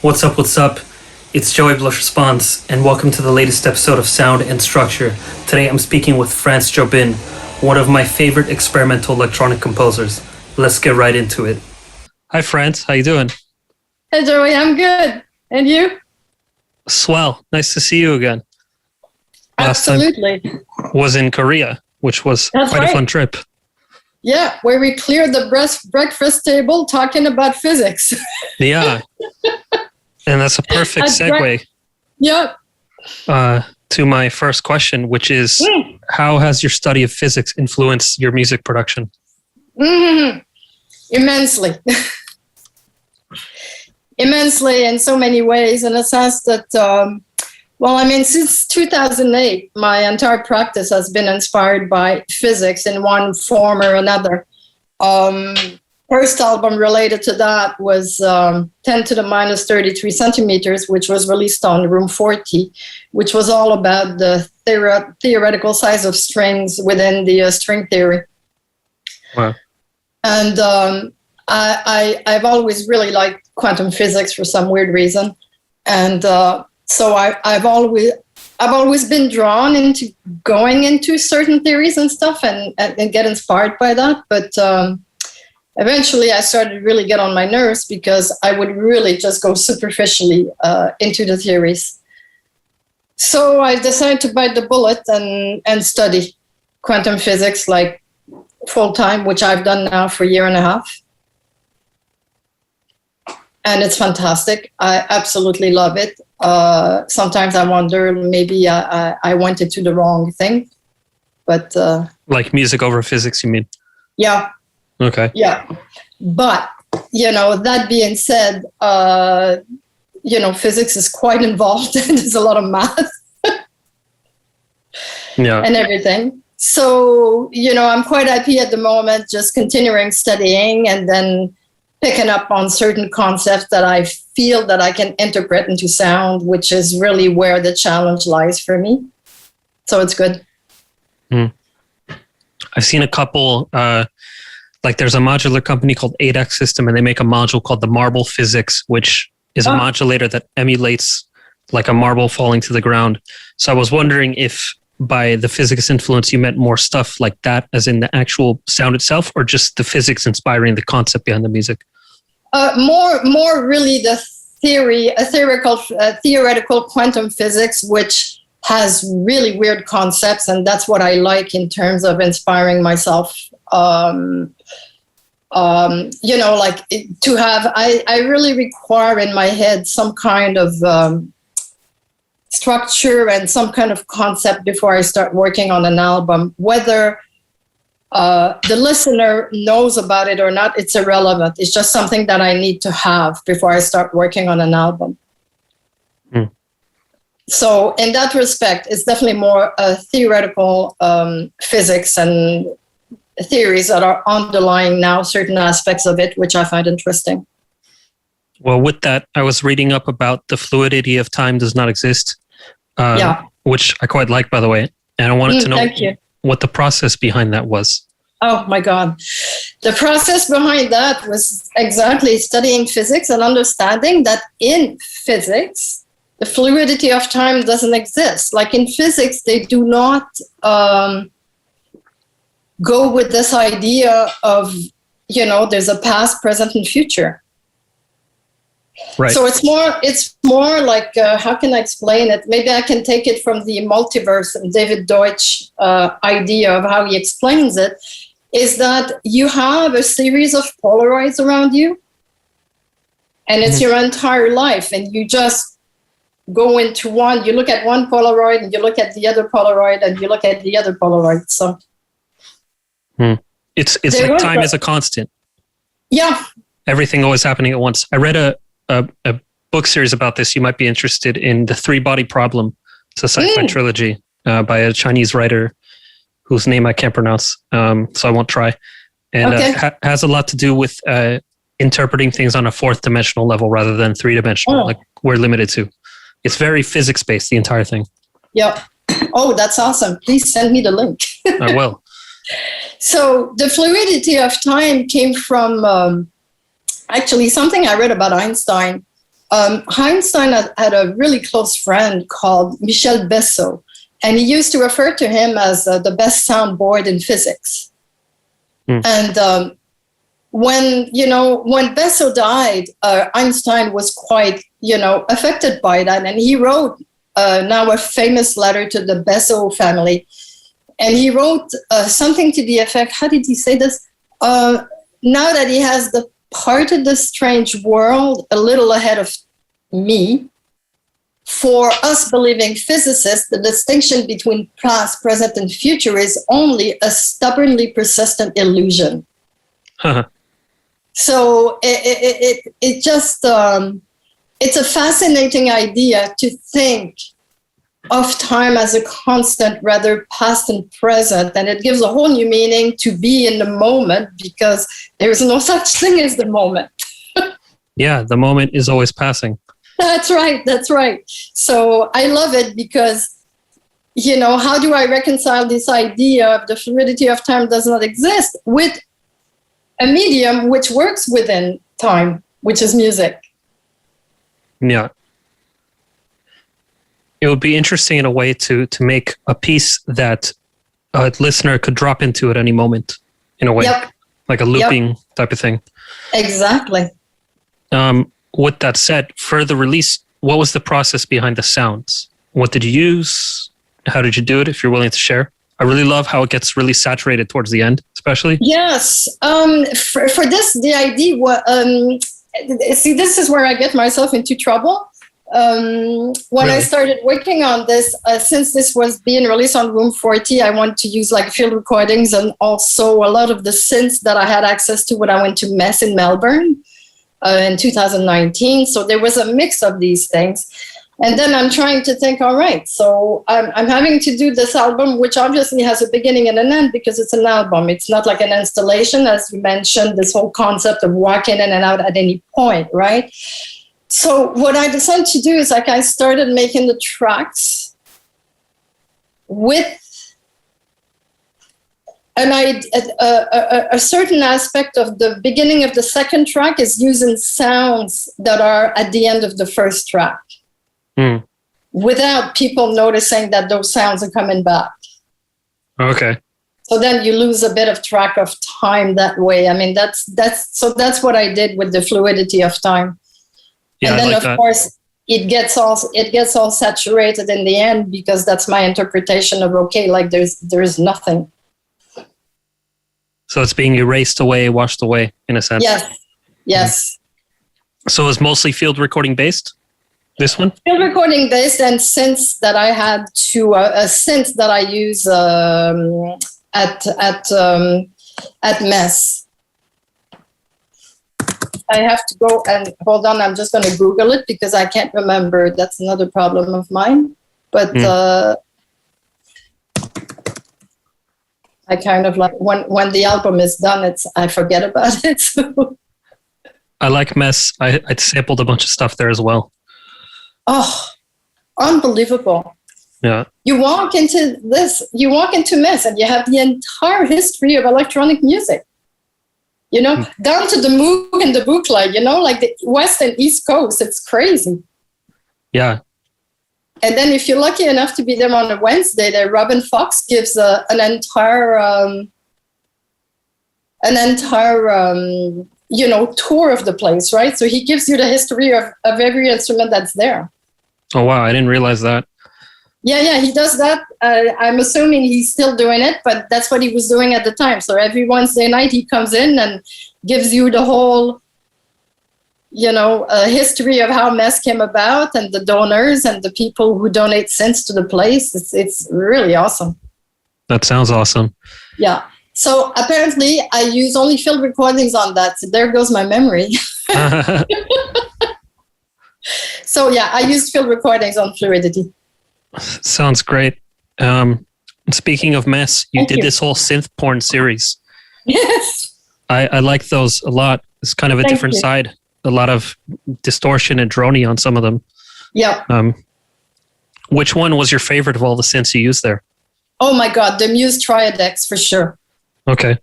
What's up, what's up? It's Joey Blush Response, and welcome to the latest episode of Sound and Structure. Today I'm speaking with France Jobin, one of my favorite experimental electronic composers. Let's get right into it. Hi, France. How you doing? Hey, Joey. I'm good. And you? Swell. Nice to see you again. Absolutely. Last time was in Korea, which was That's quite right. a fun trip. Yeah, where we cleared the breakfast table talking about physics. Yeah. And that's a perfect segue Yeah. to my first question, which is how has your study of physics influenced your music production? Immensely. Immensely in so many ways, in a sense that, since 2008, my entire practice has been inspired by physics in one form or another. First album related to that was 10 to the minus 33 centimeters, which was released on Room 40, which was all about the theoretical size of strings within the string theory. Wow. And I've always really liked quantum physics for some weird reason. And so I've always been drawn into going into certain theories and stuff and get inspired by that. But eventually I started to really get on my nerves because I would really just go superficially into the theories. So I decided to bite the bullet and study quantum physics like full time, which I've done now for a year and a half. And it's fantastic. I absolutely love it. Sometimes I wonder maybe I went into the wrong thing, but Like music over physics, you mean? Yeah. Okay. Yeah. But, that being said, physics is quite involved and there's a lot of math and everything. So, I'm quite happy at the moment just continuing studying and then picking up on certain concepts that I feel that I can interpret into sound, which is really where the challenge lies for me. So it's good. I've seen a couple, there's a modular company called 8X System, and they make a module called the Marble Physics, which is a modulator that emulates like a marble falling to the ground. So I was wondering if by the physics influence, you meant more stuff like that, as in the actual sound itself, or just the physics inspiring the concept behind the music? More really the theoretical quantum physics, which has really weird concepts, and that's what I like in terms of inspiring myself. To have, I really require in my head some kind of structure and some kind of concept before I start working on an album. Whether the listener knows about it or not, it's irrelevant. It's just something that I need to have before I start working on an album. So in that respect, it's definitely more theoretical physics and theories that are underlying now certain aspects of it, which I find interesting. Well, with that, I was reading up about the fluidity of time does not exist, which I quite like, by the way. And I wanted to know what the process behind that was. Oh, my God. The process behind that was exactly studying physics and understanding that in physics, the fluidity of time doesn't exist. Like in physics, they do not go with this idea of, there's a past, present, and future. Right. So it's more like, how can I explain it? Maybe I can take it from the multiverse and David Deutsch idea of how he explains it, is that you have a series of Polaroids around you, and it's your entire life, and you just go into one, you look at one Polaroid, and you look at the other Polaroid, and you look at the other Polaroid. So it's like time is a constant. Yeah. Everything always happening at once. I read a book series about this. You might be interested in The Three-Body Problem. It's a sci-fi trilogy by a Chinese writer whose name I can't pronounce, so I won't try. And has a lot to do with interpreting things on a fourth dimensional level rather than three-dimensional, like we're limited to. It's very physics-based, the entire thing. Yep. Oh, that's awesome. Please send me the link. I will. So the fluidity of time came from actually something I read about Einstein. Einstein had a really close friend called Michel Bessot, and he used to refer to him as the best soundboard in physics. And when Bessot died, Einstein was quite, affected by that. And he wrote now a famous letter to the Bessot family. And he wrote something to the effect, how did he say this? Now that he has departed the strange world a little ahead of me, for us believing physicists, the distinction between past, present, and future is only a stubbornly persistent illusion. So it just, it's a fascinating idea to think of time as a constant, rather past and present. And it gives a whole new meaning to be in the moment, because there's no such thing as the moment. Yeah, the moment is always passing. That's right. So I love it because, how do I reconcile this idea of the fluidity of time does not exist with a medium which works within time, which is music? Yeah. It would be interesting in a way to make a piece that a listener could drop into at any moment, in a way, like a looping type of thing. Exactly. With that said, for the release, what was the process behind the sounds? What did you use? How did you do it, if you're willing to share? I really love how it gets really saturated towards the end, especially. Yes. For this, the idea was, see, this is where I get myself into trouble. When I started working on this, since this was being released on Room 40, I wanted to use like field recordings and also a lot of the synths that I had access to when I went to MESS in Melbourne in 2019. So there was a mix of these things. And then I'm trying to think, all right, so I'm having to do this album, which obviously has a beginning and an end because it's an album. It's not like an installation, as you mentioned, this whole concept of walking in and out at any point, right? So what I decided to do is like I started making the tracks with a certain aspect of the beginning of the second track is using sounds that are at the end of the first track. Without people noticing that those sounds are coming back. Okay. So then you lose a bit of track of time that way. I mean, that's what I did with the fluidity of time. Yeah, and then of course it gets all saturated in the end because that's my interpretation of like there's nothing. So it's being erased away, washed away in a sense. Yes. So it's mostly field recording based? This one? Field recording based, and synths that I had to a synth that I use at MESS. I have to go and hold on. I'm just going to Google it because I can't remember. That's another problem of mine. But I kind of like when the album is done, I forget about it. So. I like MESS. I sampled a bunch of stuff there as well. Oh, unbelievable. Yeah. You walk into MESS and you have the entire history of electronic music. Down to the Moog and the bootleg, like the West and East Coast. It's crazy. Yeah. And then if you're lucky enough to be there on a Wednesday, there Robin Fox gives an entire tour of the place, right? So he gives you the history of every instrument that's there. Oh, wow. I didn't realize that. Yeah, he does that. I'm assuming he's still doing it, but that's what he was doing at the time. So every Wednesday night he comes in and gives you the whole, history of how MESS came about and the donors and the people who donate synths to the place. It's really awesome. That sounds awesome. Yeah. So apparently I use only field recordings on that. So there goes my memory. So yeah, I used field recordings on Fluidity. Sounds great. Speaking of MESS, you did this whole synth porn series. Yes. I like those a lot. It's kind of a different side. A lot of distortion and droney on some of them. Yeah. Which one was your favorite of all the synths you used there? Oh my God, the Muse Triadex for sure. Okay.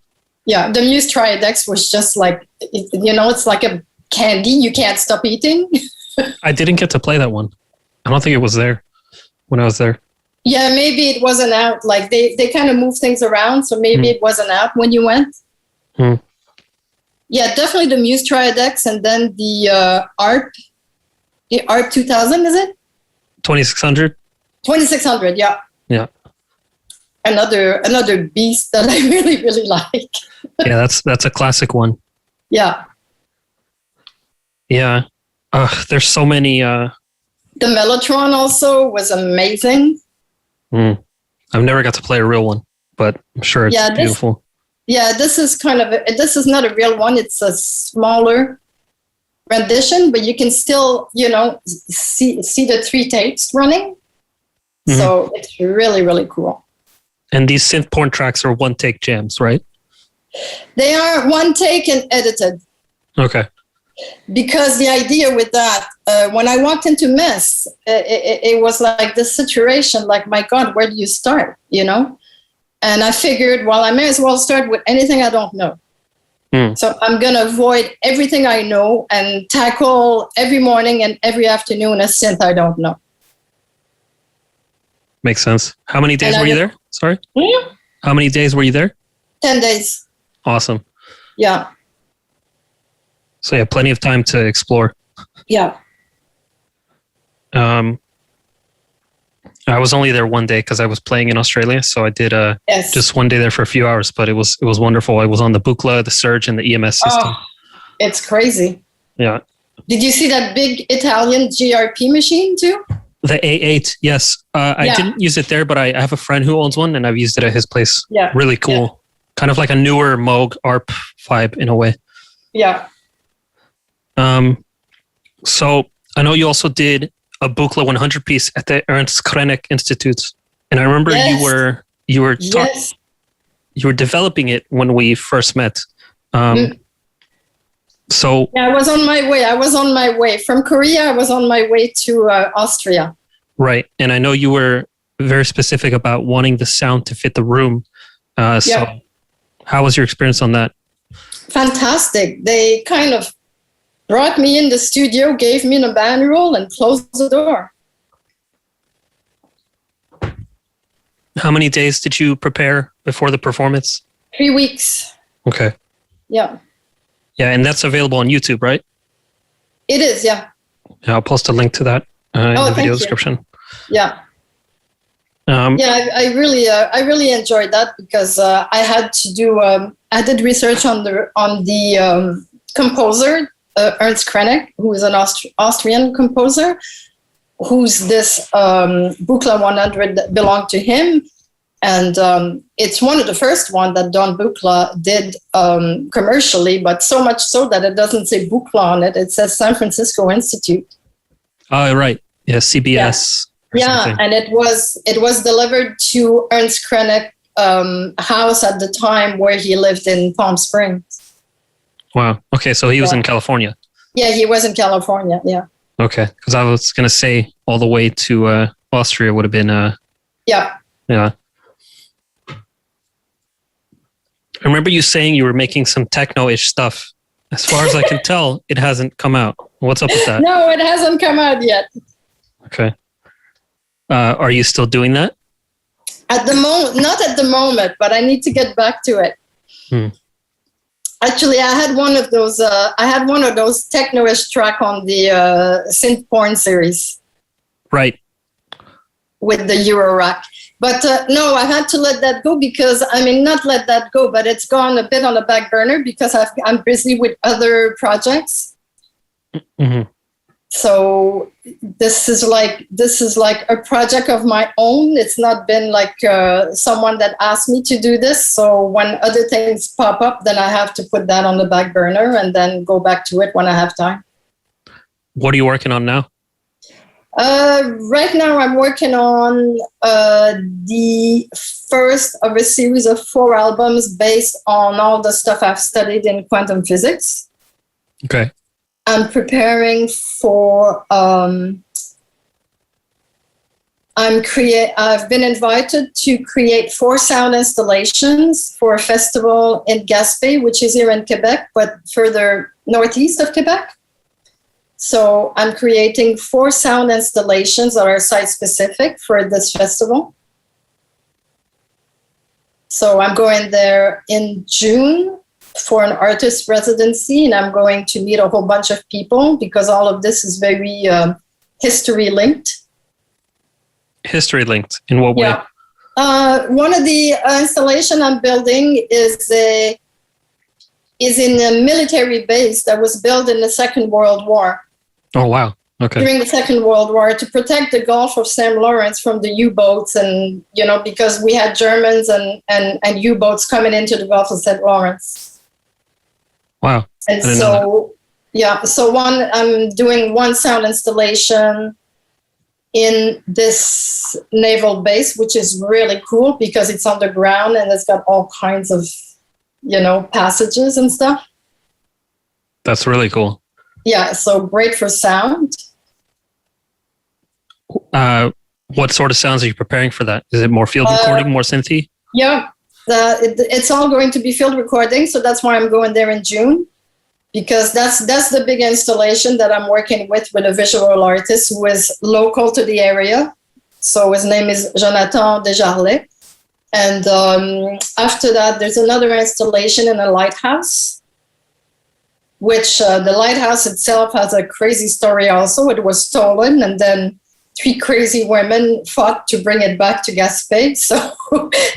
Yeah, the Muse Triadex was just like, it's like a candy you can't stop eating. I didn't get to play that one. I don't think it was there when I was there. Yeah, maybe it wasn't out. Like they kind of move things around, so maybe it wasn't out when you went. Yeah, definitely the Muse Triadex, and then the ARP 2000, is it? 2600. 2600, yeah. Yeah. Another beast that I really, really like. Yeah, that's a classic one. Yeah. Yeah. There's so many. The Mellotron also was amazing. I've never got to play a real one, but I'm sure it's beautiful. This is not a real one. It's a smaller rendition, but you can still, see the 3 tapes running. So it's really, really cool. And these synth porn tracks are one take jams, right? They are one take and edited. Okay. Because the idea with that, when I walked into Mess, it was like this situation, like, my God, where do you start, And I figured, well, I may as well start with anything I don't know. So I'm going to avoid everything I know and tackle every morning and every afternoon a synth I don't know. Makes sense. How many days were you there? Sorry? How many days were you there? 10 days. Awesome. Yeah. So yeah, plenty of time to explore. Yeah. I was only there one day because I was playing in Australia, so I did just one day there for a few hours. But it was wonderful. I was on the Buchla, the Surge, and the EMS system. Oh, it's crazy. Yeah. Did you see that big Italian GRP machine too? The A8, yes. I didn't use it there, but I have a friend who owns one, and I've used it at his place. Yeah. Really cool. Yeah. Kind of like a newer Moog ARP vibe in a way. Yeah. So I know you also did a Buchla 100 piece at the Ernst Krenek Institute, and I remember you were developing it when we first met. So yeah, I was on my way from Korea. I was on my way to Austria. Right, and I know you were very specific about wanting the sound to fit the room. So how was your experience on that? Fantastic. They kind of brought me in the studio, gave me the manual, and closed the door. How many days did you prepare before the performance? 3 weeks. Okay. Yeah. Yeah, and that's available on YouTube, right? It is, yeah. Yeah, I'll post a link to that in the video description. Yeah. I really enjoyed that because I had to do. I did research on the composer Ernst Krenek, who is an Austrian composer, who's this Buchla 100 that belonged to him. And it's one of the first one that Don Buchla did commercially, but so much so that it doesn't say Buchla on it. It says San Francisco Institute. Oh, right. Yeah, CBS. Yeah, and it was delivered to Ernst Krenek house at the time where he lived in Palm Springs. Wow. Okay, so he was in California. Yeah, he was in California. Yeah. Okay, because I was going to say all the way to Austria would have been. Yeah. Yeah. I remember you saying you were making some techno-ish stuff. As far as I can tell, it hasn't come out. What's up with that? No, it hasn't come out yet. Okay. Are you still doing that? At the moment, not at the moment, but I need to get back to it. Actually, I had one of those. Techno-ish track on the synth porn series. Right. With the Euro rack. But no, I had to let that go because, not let that go, but it's gone a bit on the back burner because I'm busy with other projects. Mm-hmm. So this is like a project of my own. It's not been like someone that asked me to do this. So when other things pop up, then I have to put that on the back burner and then go back to it when I have time. What are you working on now? Right now I'm working on the first of a series of 4 albums based on all the stuff I've studied in quantum physics. Okay. I'm preparing for I've been invited to create 4 sound installations for a festival in Gaspé, which is here in Quebec, but further northeast of Quebec. So I'm creating 4 sound installations that are site-specific for this festival. So I'm going there in June for an artist residency, and I'm going to meet a whole bunch of people because all of this is very history linked. History linked? In what way? Yeah. One of the installation I'm building is in a military base that was built in the Second World War. Oh, wow. Okay. During the Second World War to protect the Gulf of St. Lawrence from the U-boats, and because we had Germans and U-boats coming into the Gulf of St. Lawrence. Wow. And so I'm doing one sound installation in this naval base, which is really cool because it's underground and it's got all kinds of, passages and stuff. That's really cool. Yeah, so great for sound. What sort of sounds are you preparing for that? Is it more field recording, more synthy? Yeah, it's all going to be field recording, so that's why I'm going there in June, because that's the big installation that I'm working with a visual artist who is local to the area. So his name is Jonathan Desjarlais. And after that, there's another installation in a lighthouse, which the lighthouse itself has a crazy story also. It was stolen, and then 3 crazy women fought to bring it back to Gaspé.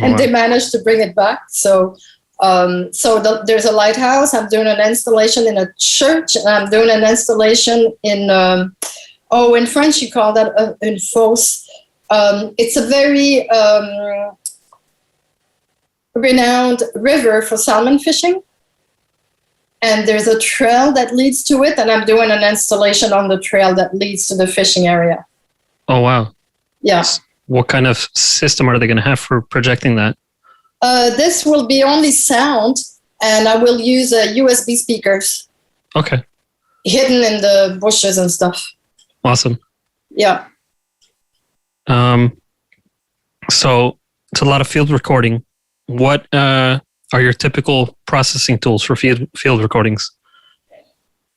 And they managed to bring it back. So there's a lighthouse. I'm doing an installation in a church, and I'm doing an installation in in French you call that une fosse. It's a very renowned river for salmon fishing. And there's a trail that leads to it, and I'm doing an installation on the trail that leads to the fishing area. Oh, wow. Yeah. What kind of system are they going to have for projecting that? This will be only sound, and I will use USB speakers. Okay. Hidden in the bushes and stuff. Awesome. Yeah. So it's a lot of field recording. What are your typical processing tools for field recordings?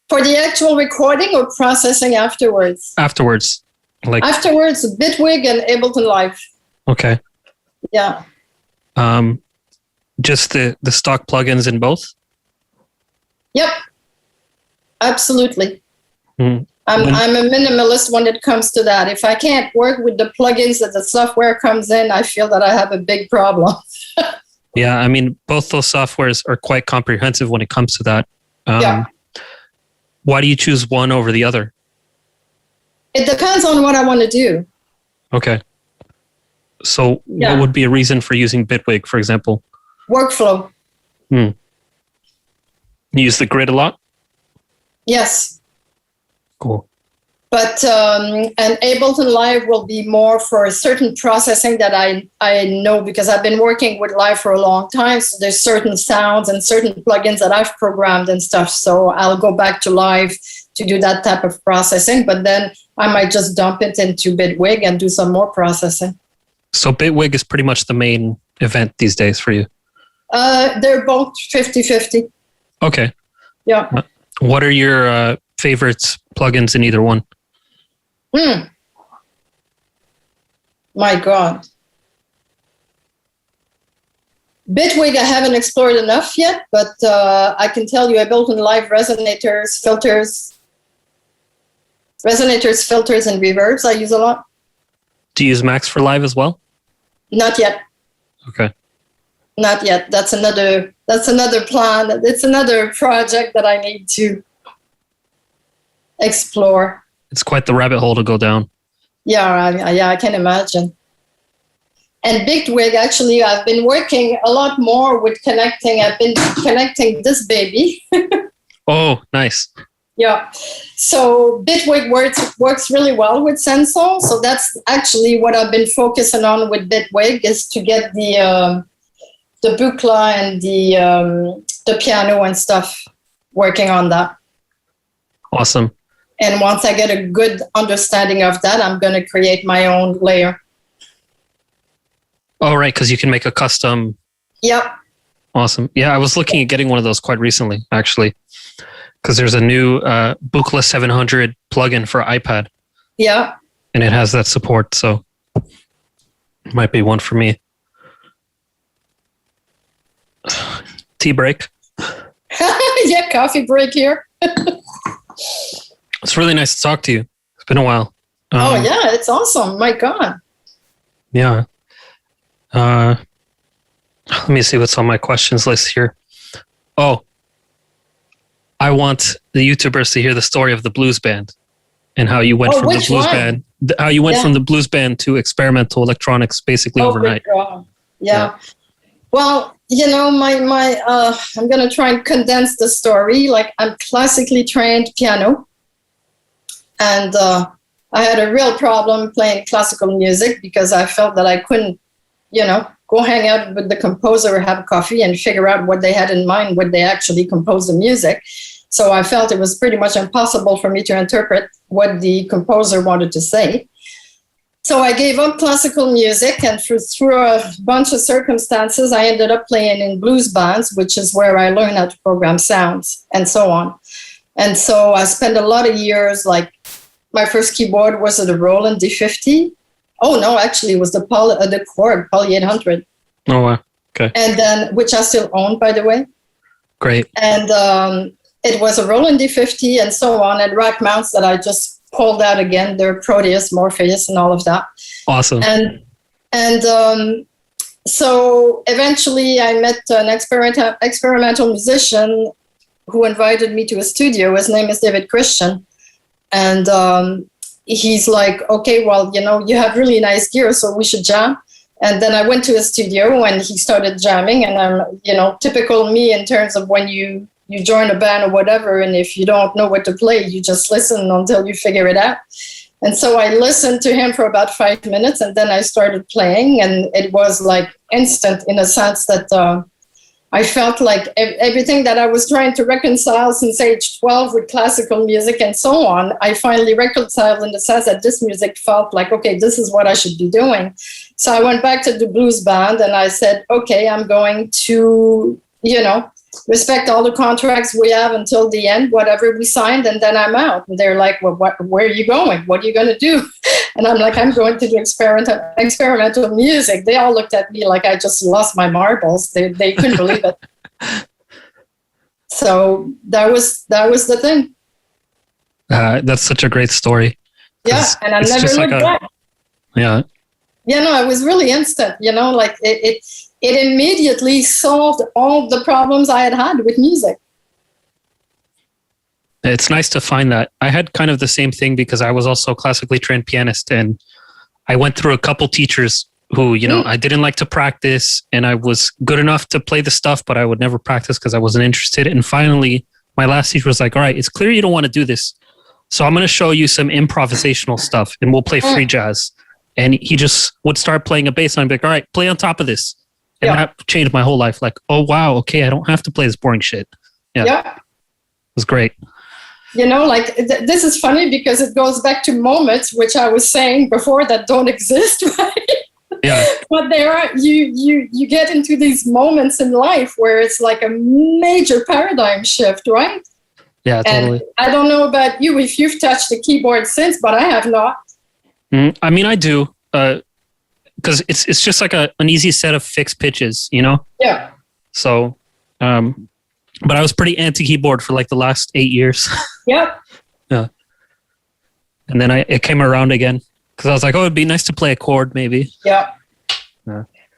For the actual recording or processing afterwards? Afterwards. Afterwards, Bitwig and Ableton Live. Okay. Yeah. Just the stock plugins in both? Yep. Absolutely. Mm. I'm a minimalist when it comes to that. If I can't work with the plugins that the software comes in, I feel that I have a big problem. Yeah, I mean, both those softwares are quite comprehensive when it comes to that. Yeah. Why do you choose one over the other? It depends on what I want to do. Okay. So what would be a reason for using Bitwig, for example? Workflow. You use the grid a lot? Yes. Cool. But an Ableton Live will be more for certain processing that I know because I've been working with Live for a long time. So there's certain sounds and certain plugins that I've programmed and stuff. So I'll go back to Live to do that type of processing. But then I might just dump it into Bitwig and do some more processing. So Bitwig is pretty much the main event these days for you? They're both 50-50. Okay. Yeah. What are your favorite plugins in either one? My God. Bitwig I haven't explored enough yet, but I can tell you Ableton Live resonators, filters, and reverbs I use a lot. Do you use Max for Live as well? Not yet. Okay. Not yet. That's another plan. It's another project that I need to explore. It's quite the rabbit hole to go down. Yeah, I can imagine. And Bitwig, actually, I've been working a lot more with connecting. I've been connecting this baby. Oh, nice. Yeah. So Bitwig works really well with Sensor. So that's actually what I've been focusing on with Bitwig is to get the bucla and the piano and stuff working on that. Awesome. And once I get a good understanding of that, I'm going to create my own layer. Oh, right, because you can make a custom. Yep. Awesome. Yeah, I was looking at getting one of those quite recently, actually. because there's a new Buchla 700 plugin for iPad. Yeah. And it has that support, so it might be one for me. Tea break. Yeah, coffee break here. It's really nice to talk to you. It's been a while. Oh, yeah, it's awesome. My God. Yeah. Let me see what's on my questions list here. Oh, I want the YouTubers to hear the story of the blues band and how you went from the blues band, how you went from the blues band to experimental electronics basically overnight. Yeah. Well, you know, I'm going to try and condense the story. Like, I'm classically trained piano, and I had a real problem playing classical music because I felt that I couldn't, you know, go hang out with the composer or have coffee and figure out what they had in mind when they actually composed the music. So I felt it was pretty much impossible for me to interpret what the composer wanted to say. So I gave up classical music, and through a bunch of circumstances, I ended up playing in blues bands, which is where I learned how to program sounds and so on. And so I spent a lot of years, like, my first keyboard was a Roland D50. Oh, no, actually, it was the Korg Poly 800. Oh, wow. Okay. And then, which I still own, by the way. Great. And it was a Roland D50 and so on, and rack mounts that I just pulled out again. They're Proteus, Morpheus, and all of that. Awesome. And so eventually I met an experimental musician who invited me to a studio. His name is David Christian. And he's like, okay, well, you know, you have really nice gear, so we should jam. And then I went to his studio and he started jamming. And I'm, you know, typical me in terms of when you join a band or whatever, and if you don't know what to play, you just listen until you figure it out. And so I listened to him for about 5 minutes, and then I started playing, and it was like instant in a sense that I felt like everything that I was trying to reconcile since age 12 with classical music and so on, I finally reconciled in the sense that this music felt like, okay, this is what I should be doing. So I went back to the blues band and I said, okay, I'm going to, you know, respect all the contracts we have until the end, whatever we signed, and then I'm out. And they're like, well, where are you going? What are you going to do? And I'm like, I'm going to do experimental music. They all looked at me like I just lost my marbles. They couldn't believe it. So that was the thing. That's such a great story. Yeah, and I never looked back. Yeah. Yeah, no, it was really instant, you know, like it immediately solved all the problems I had with music. It's nice to find that. I had kind of the same thing because I was also a classically trained pianist, and I went through a couple teachers who, you know, I didn't like to practice, and I was good enough to play the stuff, but I would never practice because I wasn't interested. And finally, my last teacher was like, all right, it's clear you don't want to do this. So I'm going to show you some improvisational stuff and we'll play free jazz. And he just would start playing a bass line. I'd be like, all right, play on top of this. And that changed my whole life. Like, oh, wow, okay, I don't have to play this boring shit. Yeah. It was great. You know, like this is funny because it goes back to moments, which I was saying before, that don't exist, right? Yeah. But there are, you get into these moments in life where it's like a major paradigm shift, right? Yeah, totally. And I don't know about you if you've touched the keyboard since, but I have not. I mean, I do. Because it's just like an easy set of fixed pitches, you know? Yeah. So, but I was pretty anti-keyboard for like the last 8 years. Yep. Yeah. And then it came around again because I was like, oh, it'd be nice to play a chord maybe. Yeah.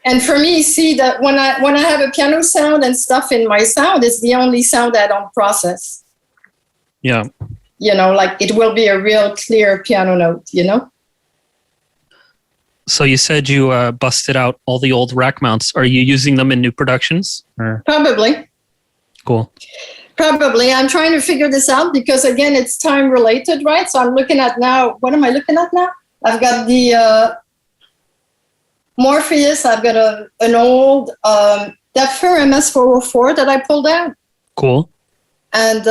And for me, see that when I have a piano sound and stuff in my sound, it's the only sound I don't process. Yeah. You know, like it will be a real clear piano note, you know? So you said you busted out all the old rack mounts. Are you using them in new productions? Or? Probably. Cool. Probably. I'm trying to figure this out because, again, it's time related, right? So I'm looking at now. What am I looking at now? I've got the Morpheus. I've got an old Deffer MS404 that I pulled out. Cool. And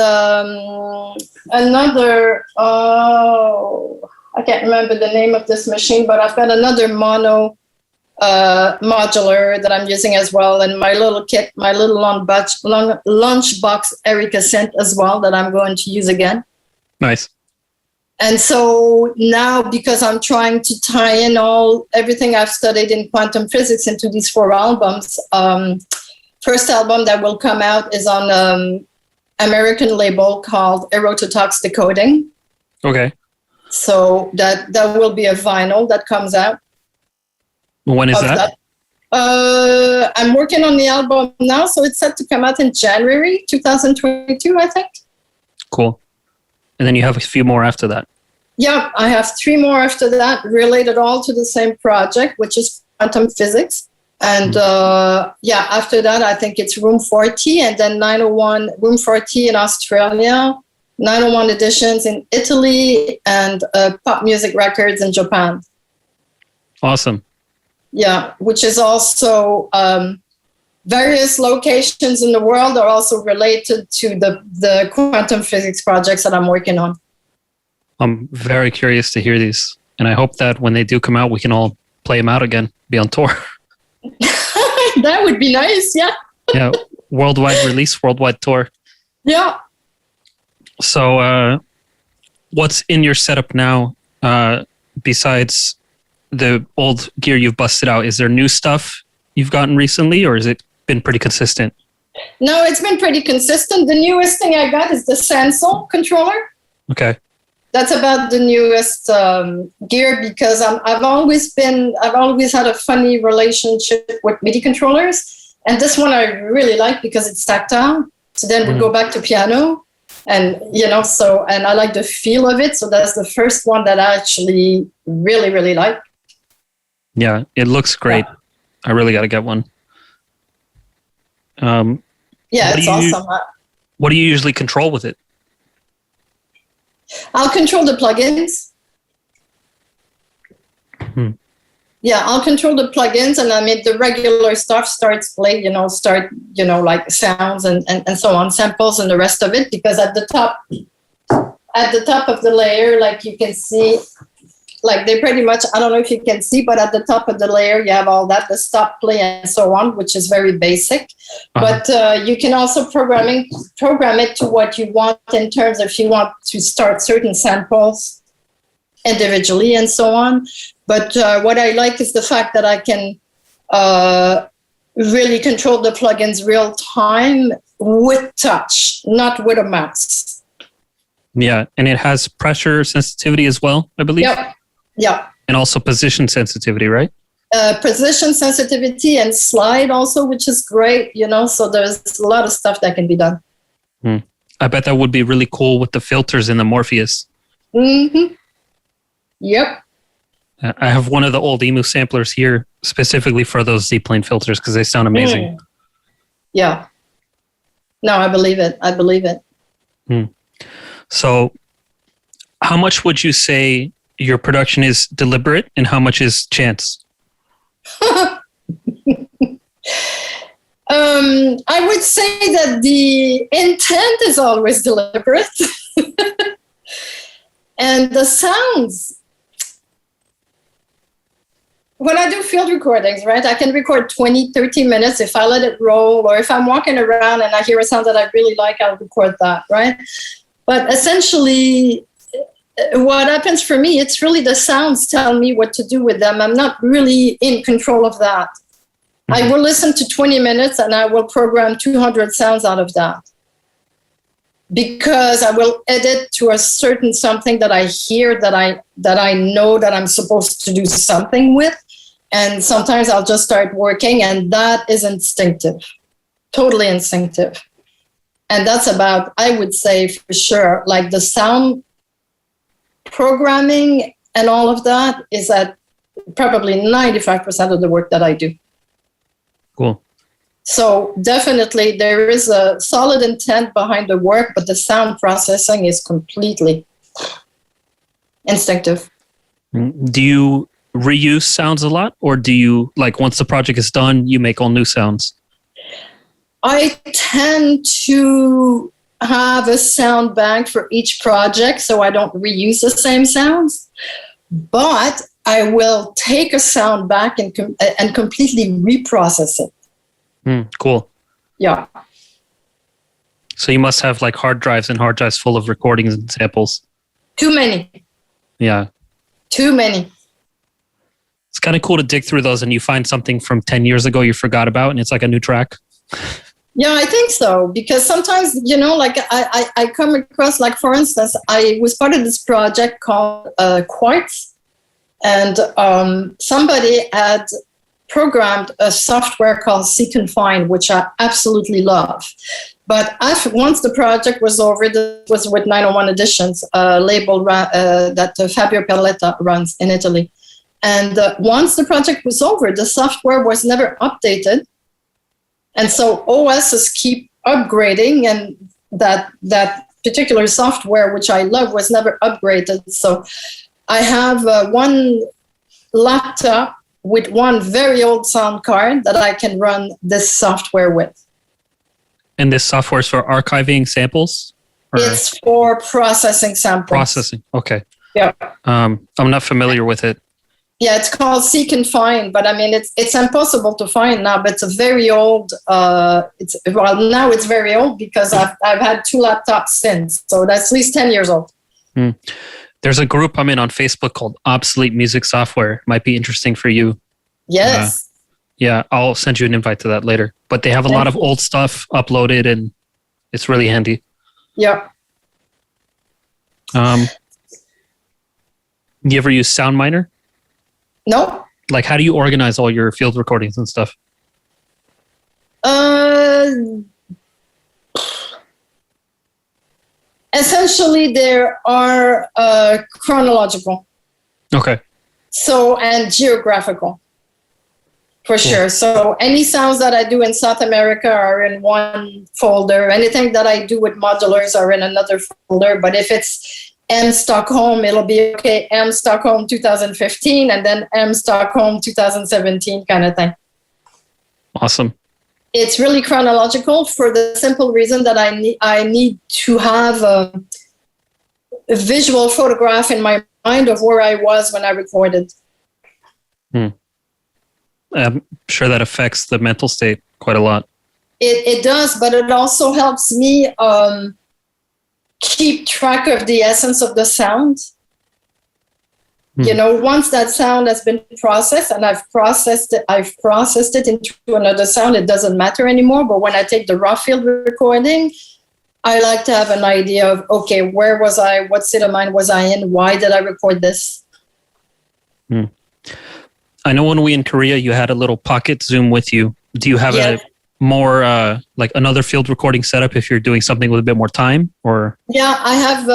another, I can't remember the name of this machine, but I've got another mono modular that I'm using as well, and my little kit, my little lunchbox Erica synth as well that I'm going to use again. Nice. And so now, because I'm trying to tie in everything I've studied in quantum physics into these 4 albums, first album that will come out is on American label called Erototox Decoding. Okay. So that will be a vinyl that comes out. When is that? I'm working on the album now, so it's set to come out in January 2022, I think. Cool. And then you have a few more after that. Yeah, I have 3 more after that, related all to the same project, which is quantum physics. And after that, I think it's Room 40, and then 901, Room 40 in Australia, 901 Editions in Italy, and Pop Music Records in Japan. Awesome. Yeah, which is also various locations in the world are also related to the quantum physics projects that I'm working on. I'm very curious to hear these. And I hope that when they do come out, we can all play them out again, be on tour. That would be nice, yeah. Yeah, worldwide release, worldwide tour. Yeah. So what's in your setup now besides the old gear you've busted out? Is there new stuff you've gotten recently, or has it been pretty consistent? No, it's been pretty consistent. The newest thing I got is the Sensor controller. Okay. That's about the newest gear, because I've always had a funny relationship with MIDI controllers, and this one I really like because it's tactile. So then we go back to piano, and and I like the feel of it. So that's the first one that I actually really, really like. Yeah, it looks great. Yeah. I really got to get one. It's awesome. What do you usually control with it? I'll control the plugins. Yeah, I'll control the plugins, and I mean the regular stuff starts play, like sounds and so on, samples and the rest of it, because at the top of the layer, like you can see, like they pretty much, I don't know if you can see, but at the top of the layer, you have all that, the stop, play, and so on, which is very basic. But you can also program it to what you want, in terms of if you want to start certain samples individually and so on. But what I like is the fact that I can really control the plugins real time with touch, not with a mouse. Yeah, and it has pressure sensitivity as well, I believe. Yep. Yeah. And also position sensitivity, right? Position sensitivity and slide also, which is great, so there's a lot of stuff that can be done. I bet that would be really cool with the filters in the Morpheus. Mm-hmm. Yep. I have one of the old Emu samplers here specifically for those Z-plane filters because they sound amazing. Yeah. No, I believe it. So how much would you say your production is deliberate and how much is chance? I would say that the intent is always deliberate. And the sounds, when I do field recordings, right, I can record 20, 30 minutes if I let it roll, or if I'm walking around and I hear a sound that I really like, I'll record that, right? But essentially, what happens for me, it's really the sounds tell me what to do with them. I'm not really in control of that. I will listen to 20 minutes and I will program 200 sounds out of that, because I will edit to a certain something that I hear that I know that I'm supposed to do something with. And sometimes I'll just start working, and that is instinctive, totally instinctive. And that's about, I would say for sure, like the sound programming and all of that is at probably 95% of the work that I do. Cool. So definitely there is a solid intent behind the work, but the sound processing is completely instinctive. Do you reuse sounds a lot, or do you, like, once the project is done, you make all new sounds? I tend to have a sound bank for each project, so I don't reuse the same sounds. But I will take a sound back and completely reprocess it. Cool. Yeah. So you must have like hard drives and hard drives full of recordings and samples. Too many. Yeah. Too many. It's kind of cool to dig through those and you find something from 10 years ago you forgot about and it's like a new track. Yeah, I think so. Because sometimes, like I come across, like, for instance, I was part of this project called Quartz. And somebody had programmed a software called Sine, which I absolutely love. But once the project was over, this was with 901 Editions, label that Fabio Perletta runs in Italy. And once the project was over, the software was never updated. And so OSs keep upgrading, and that particular software, which I love, was never upgraded. So I have one laptop with one very old sound card that I can run this software with. And this software is for archiving samples? It's for processing samples. Processing, okay. Yeah. I'm not familiar with it. Yeah, it's called Seek and Find, but I mean, it's impossible to find now, but it's a very old, now it's very old because I've had two laptops since, so that's at least 10 years old. There's a group I'm in on Facebook called Obsolete Music Software. Might be interesting for you. Yes. Yeah, I'll send you an invite to that later. But they have a lot of old stuff uploaded and it's really handy. Yeah. You ever use SoundMiner? No. Like, how do you organize all your field recordings and stuff? Essentially, there are chronological. Okay. So, and geographical. For sure. So any sounds that I do in South America are in one folder. Anything that I do with modulars are in another folder. But if it's M Stockholm, it'll be okay, M Stockholm 2015 and then M Stockholm 2017 kind of thing. Awesome. It's really chronological for the simple reason that I need to have a visual photograph in my mind of where I was when I recorded. I'm sure that affects the mental state quite a lot. It does, but it also helps me keep track of the essence of the sound. Once that sound has been processed and I've processed it into another sound, it doesn't matter anymore. But when I take the raw field recording, I like to have an idea of, okay, where was I? What state of mind was I in? Why did I record this? I know when we in Korea, you had a little pocket Zoom with you. Do you have a more like another field recording setup if you're doing something with a bit more time? Or yeah, I have.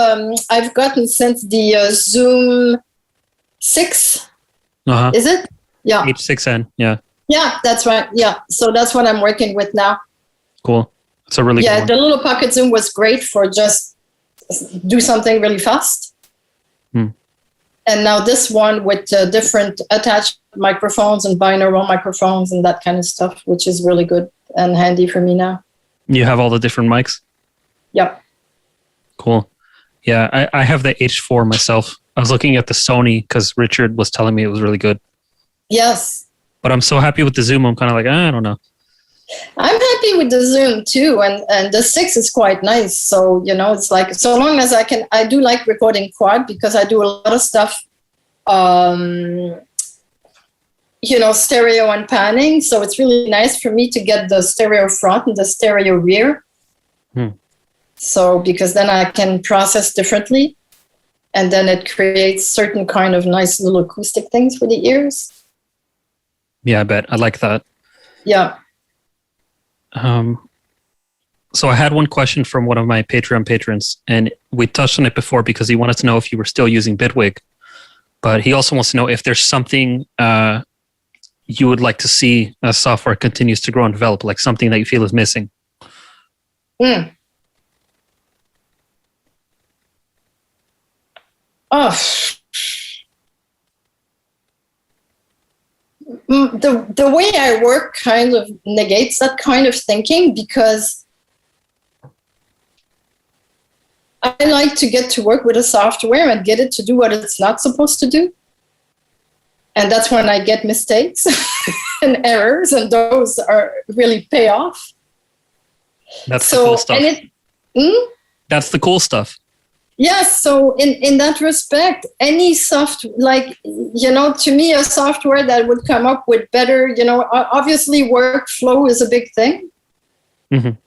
I've gotten since the Zoom 6. Is it? Yeah. H6N. Yeah. Yeah, that's right. Yeah, so that's what I'm working with now. Cool. It's a really good one. The little pocket Zoom was great for just do something really fast. And now this one with different attached microphones and binaural microphones and that kind of stuff, which is really good and handy for me now. You have all the different mics? Yep. Cool. Yeah, I have the H4 myself. I was looking at the Sony because Richard was telling me it was really good. Yes. But I'm so happy with the Zoom. I'm kind of like, I don't know. I'm happy with the Zoom too. And the 6 is quite nice. So, it's like, so long as I do like recording quad because I do a lot of stuff, stereo and panning. So it's really nice for me to get the stereo front and the stereo rear. So, because then I can process differently. And then it creates certain kind of nice little acoustic things for the ears. Yeah, I bet. I like that. Yeah. So I had one question from one of my Patreon patrons, and we touched on it before because he wanted to know if you were still using Bitwig. But he also wants to know if there's something you would like to see as software continues to grow and develop, like something that you feel is missing. The way I work kind of negates that kind of thinking because I like to get to work with a software and get it to do what it's not supposed to do. And that's when I get mistakes and errors, and those are really pay off. That's the cool stuff. That's the cool stuff. Yes. So in that respect, any like, to me, a software that would come up with better, obviously workflow is a big thing. Mm-hmm.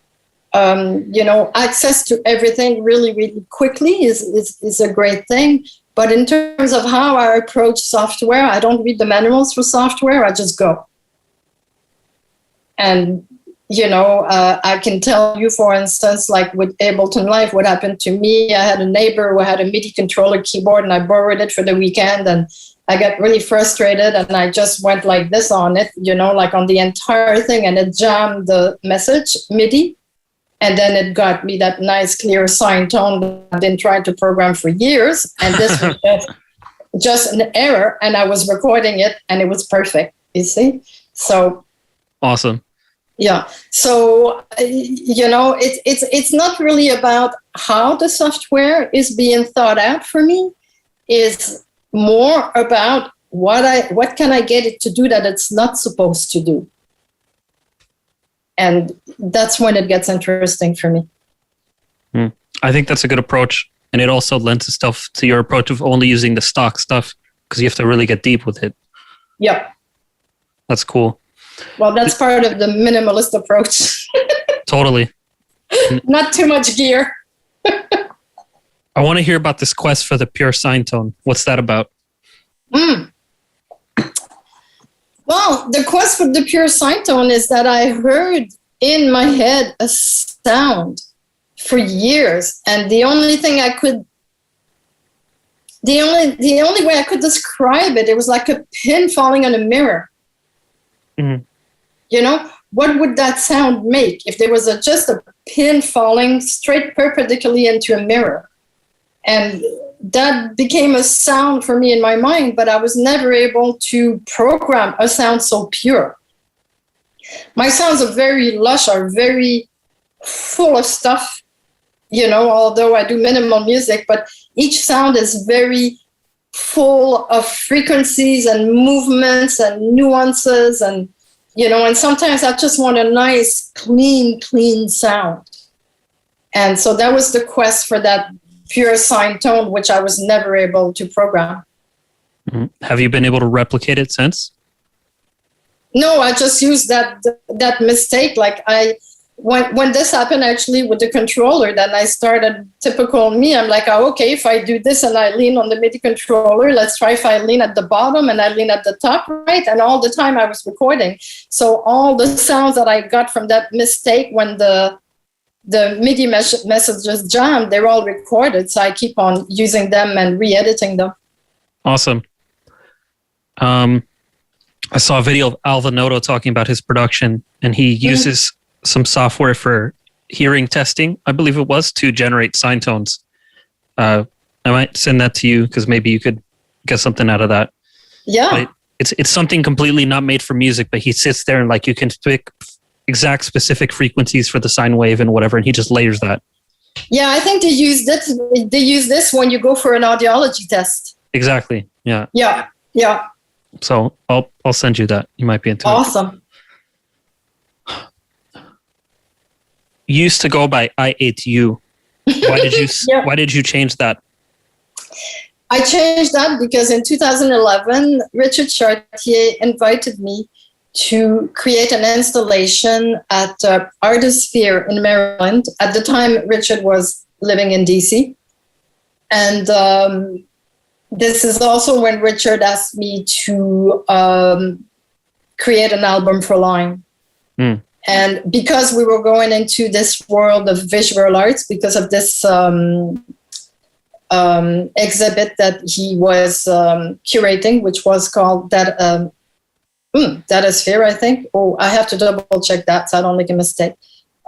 Access to everything really, really quickly is a great thing. But in terms of how I approach software, I don't read the manuals for software. I just go. And I can tell you, for instance, like with Ableton Live, what happened to me. I had a neighbor who had a MIDI controller keyboard, and I borrowed it for the weekend, and I got really frustrated, and I just went like this on it, like on the entire thing, and it jammed the message MIDI, and then it got me that nice, clear sine tone that I've been trying to program for years, and this was just an error, and I was recording it, and it was perfect, you see? So awesome. Yeah. So, it's not really about how the software is being thought out for me. It's more about what can I get it to do that it's not supposed to do. And that's when it gets interesting for me. I think that's a good approach. And it also lends itself to your approach of only using the stock stuff, because you have to really get deep with it. Yep. That's cool. Well, that's part of the minimalist approach. Totally. Not too much gear. I want to hear about this quest for the pure sine tone. What's that about? Well, the quest for the pure sine tone is that I heard in my head a sound for years, and the only way I could describe it, it was like a pin falling on a mirror. Mm-hmm. What would that sound make if there was just a pin falling straight perpendicularly into a mirror? And that became a sound for me in my mind, but I was never able to program a sound so pure. My sounds are very lush, are very full of stuff, although I do minimal music, but each sound is very full of frequencies and movements and nuances, and and sometimes I just want a nice, clean sound. And so that was the quest for that pure sine tone, which I was never able to program. Mm-hmm. Have you been able to replicate it since? No, I just used that mistake. Like when this happened actually with the controller, then I started typical me. I'm like, okay, if I do this and I lean on the MIDI controller, let's try if I lean at the bottom and I lean at the top, right? And all the time I was recording. So all the sounds that I got from that mistake when the MIDI messages jammed, they're all recorded. So I keep on using them and re-editing them. Awesome. I saw a video of Alvin talking about his production, and he uses some software for hearing testing, I believe it was, to generate sine tones. I might send that to you because maybe you could get something out of that. Yeah. It's something completely not made for music, but he sits there and like you can pick exact specific frequencies for the sine wave and whatever, and he just layers that. Yeah, I think they use this when you go for an audiology test. Exactly. Yeah. Yeah. Yeah. So I'll send you that. You might be into it. Awesome. You used to go by I8U. Why did you change that? I changed that because in 2011, Richard Chartier invited me to create an installation at Artisphere in Maryland. At the time, Richard was living in DC. And this is also when Richard asked me to create an album for Line. Mm. And because we were going into this world of visual arts, because of this exhibit that he was curating, which was called Datasphere, I think. Oh, I have to double check that so I don't make a mistake.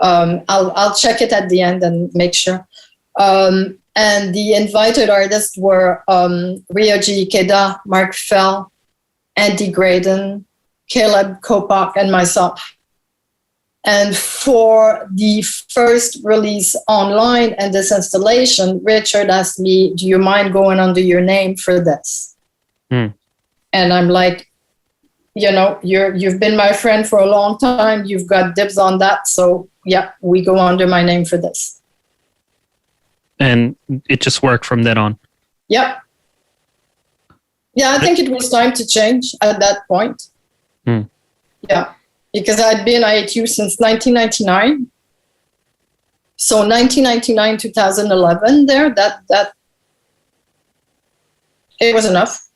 I'll check it at the end and make sure. And the invited artists were Ryoji Ikeda, Mark Fell, Andy Graydon, Caleb Kopak, and myself. And for the first release online and this installation, Richard asked me, do you mind going under your name for this? Mm. And I'm like, you've been my friend for a long time. You've got dibs on that. So yeah, we go under my name for this. And it just worked from then on. Yep. Yeah, I think it was time to change at that point. Yeah, because I'd been IATU since 1999. So 1999, 2011 there, that it was enough.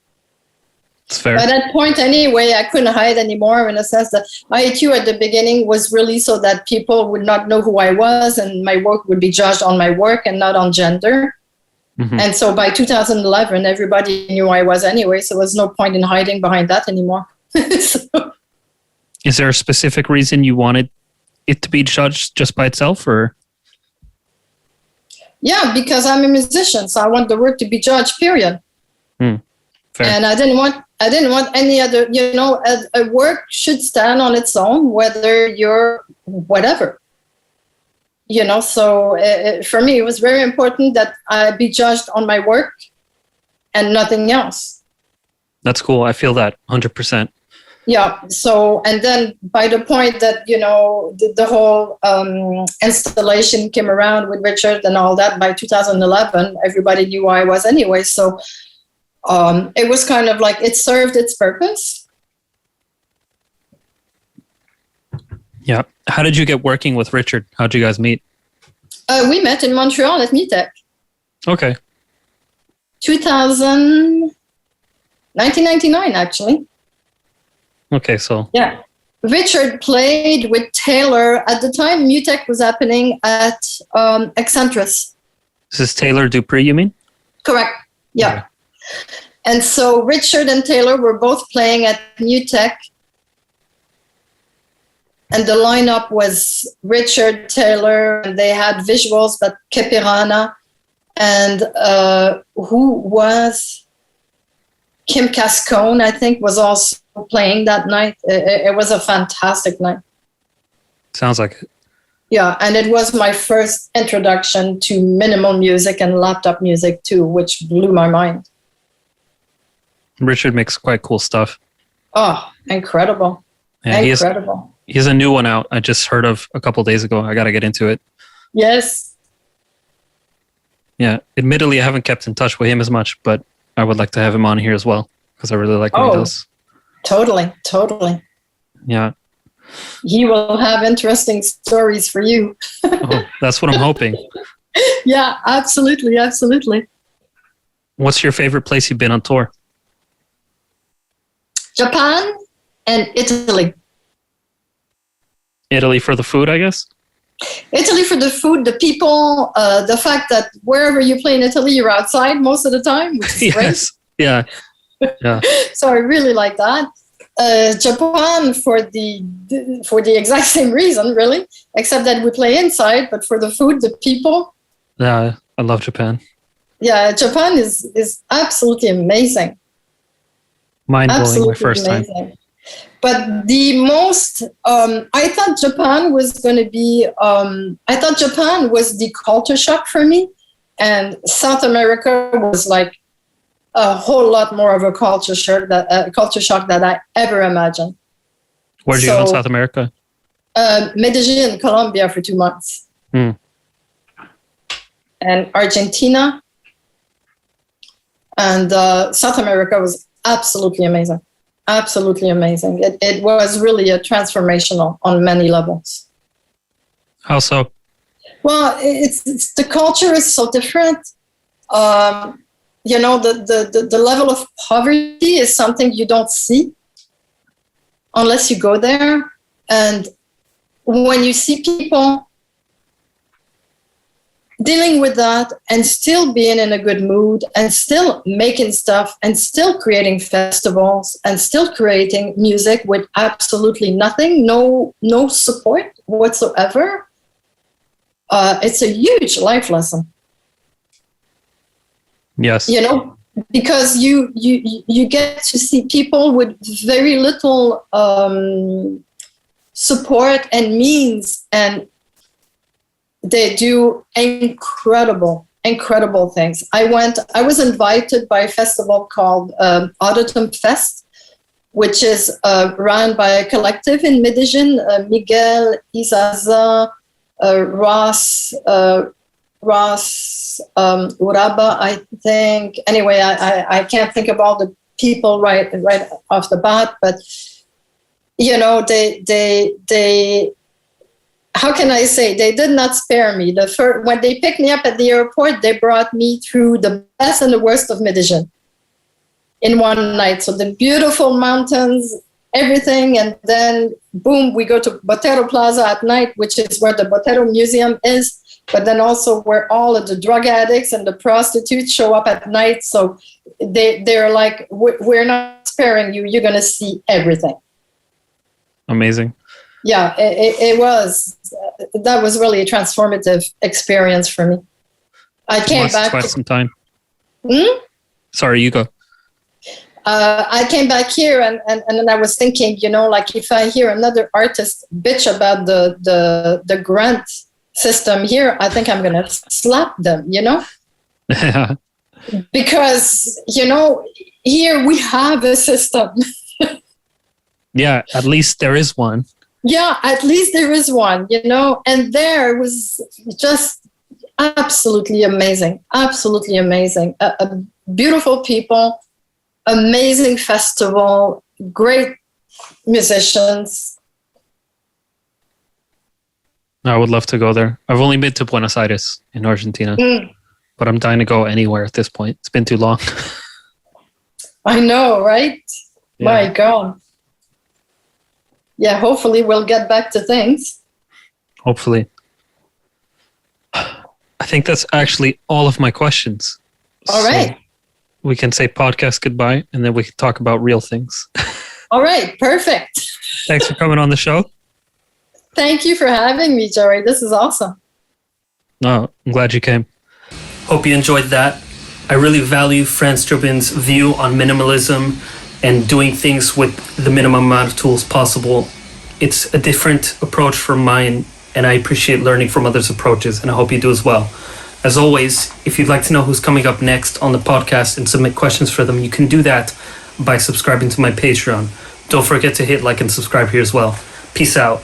It's fair. By that point, anyway, I couldn't hide anymore in a sense that IATU at the beginning was really so that people would not know who I was and my work would be judged on my work and not on gender. Mm-hmm. And so by 2011, everybody knew who I was anyway, so there was no point in hiding behind that anymore. So, is there a specific reason you wanted it to be judged just by itself, or? Yeah, because I'm a musician, so I want the work to be judged, period. Fair. And I didn't want any other, a work should stand on its own, whether you're whatever. So for me, it was very important that I be judged on my work and nothing else. That's cool. I feel that 100%. Yeah. So, and then by the point that, the whole installation came around with Richard and all that, by 2011, everybody knew who I was anyway. So it was kind of like it served its purpose. Yeah. How did you get working with Richard? How'd you guys meet? We met in Montreal at MUTEC. Okay. 1999, actually. Okay, so. Yeah. Richard played with Taylor. At the time, MUTEC was happening at Eccentrus. This is Taylor Dupree, you mean? Correct. Yeah. Okay. And so Richard and Taylor were both playing at MUTEC. And the lineup was Richard, Taylor, and they had visuals, but Kepirana, and who was Kim Cascone, I think, was also playing that night. It was a fantastic night. Sounds like it. Yeah, and it was my first introduction to minimal music and laptop music too, which blew my mind. Richard makes quite cool stuff. Oh, incredible. Yeah, incredible. He has a new one out I just heard of a couple of days ago. I got to get into it. Yes. Yeah. Admittedly, I haven't kept in touch with him as much, but I would like to have him on here as well because I really like what he does. Totally. Yeah. He will have interesting stories for you. That's what I'm hoping. Yeah, absolutely. What's your favorite place you've been on tour? Japan and Italy. Italy for the food, I guess? Italy for the food, the people, the fact that wherever you play in Italy, you're outside most of the time, which is yes. Great. Yeah. So I really like that. Japan for the exact same reason, really, except that we play inside, but for the food, the people. Yeah, I love Japan. Yeah, Japan is absolutely amazing. Mind-blowing my first time. But the most, I thought Japan was going to be, I thought Japan was the culture shock for me. And South America was like a whole lot more of a culture shock that I ever imagined. Where did you go in South America? Medellin, Colombia for 2 months. And Argentina. And South America was absolutely amazing. Absolutely amazing. It was really a transformational on many levels. How so? Well, it's the culture is so different. The level of poverty is something you don't see unless you go there. And when you see people dealing with that and still being in a good mood and still making stuff and still creating festivals and still creating music with absolutely nothing, no support whatsoever, it's a huge life lesson. Yes. Because you get to see people with very little support and means, and they do incredible things. I was invited by a festival called Autotune Fest which is run by a collective in Medellin, Miguel, Izaza, Ross Uraba, I think. Anyway, I can't think of all the people right off the bat, but they how can I say, they did not spare me. When they picked me up at the airport, they brought me through the best and the worst of Medellin in one night. So the beautiful mountains, everything, and then boom, we go to Botero Plaza at night, which is where the Botero Museum is, but then also where all of the drug addicts and the prostitutes show up at night. So they're like, we're not sparing you. You're going to see everything. Amazing. Yeah, it was. That was really a transformative experience for me. I came back. Quite some time. Hmm? Sorry, you go. I came back here and then I was thinking, like if I hear another artist bitch about the grant system here, I think I'm going to slap them, Because, here we have a system. Yeah, at least there is one. Yeah, at least there is one, and there was just absolutely amazing. Absolutely amazing. Beautiful people, amazing festival, great musicians. I would love to go there. I've only been to Buenos Aires in Argentina, but I'm dying to go anywhere at this point. It's been too long. I know, right? Yeah. My God. Yeah, hopefully we'll get back to things. Hopefully. I think that's actually all of my questions. All right. We can say podcast goodbye, and then we can talk about real things. All right, perfect. Thanks for coming on the show. Thank you for having me, Joey. This is awesome. No, I'm glad you came. Hope you enjoyed that. I really value Frans Jobin's view on minimalism and doing things with the minimum amount of tools possible. It's a different approach from mine, and I appreciate learning from others' approaches, and I hope you do as well. As always, if you'd like to know who's coming up next on the podcast and submit questions for them, you can do that by subscribing to my Patreon. Don't forget to hit like and subscribe here as well. Peace out.